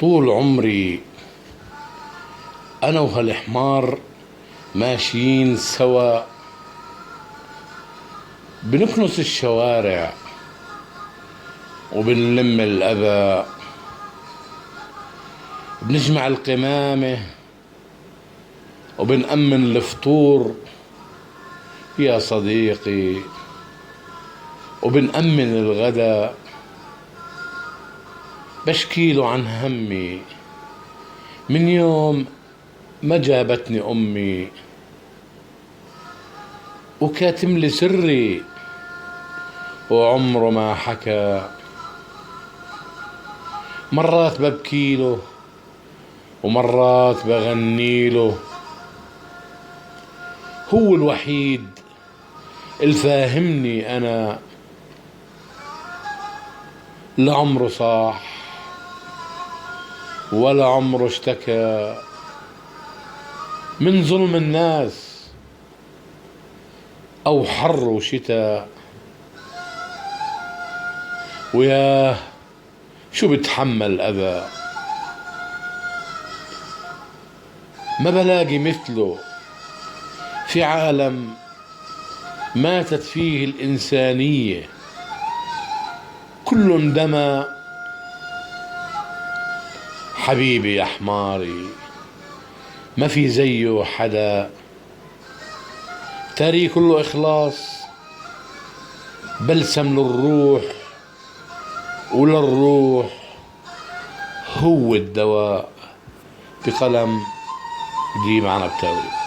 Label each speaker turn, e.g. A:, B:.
A: طول عمري أنا وهالحمار ماشيين سوا، بنكنس الشوارع وبنلم الأذى، بنجمع القمامة وبنأمن الفطور يا صديقي، وبنأمن الغدا. بشكيله عن همي من يوم ما جابتني أمي، وكاتم لي سري وعمره ما حكى. مرات ببكيله ومرات بغنيله، هو الوحيد الفاهمني أنا. لا عمره صاح ولا عمره اشتكى من ظلم الناس أو حر وشتاء. وياه شو بتحمل أذى، ما بلاقي مثله في عالم ماتت فيه الإنسانية. كل اندمى حبيبي يا حماري، ما في زيه حدا. تاريخ كله إخلاص، بلسم للروح، وللروح هو الدواء. بقلم ديم عنبتاوي.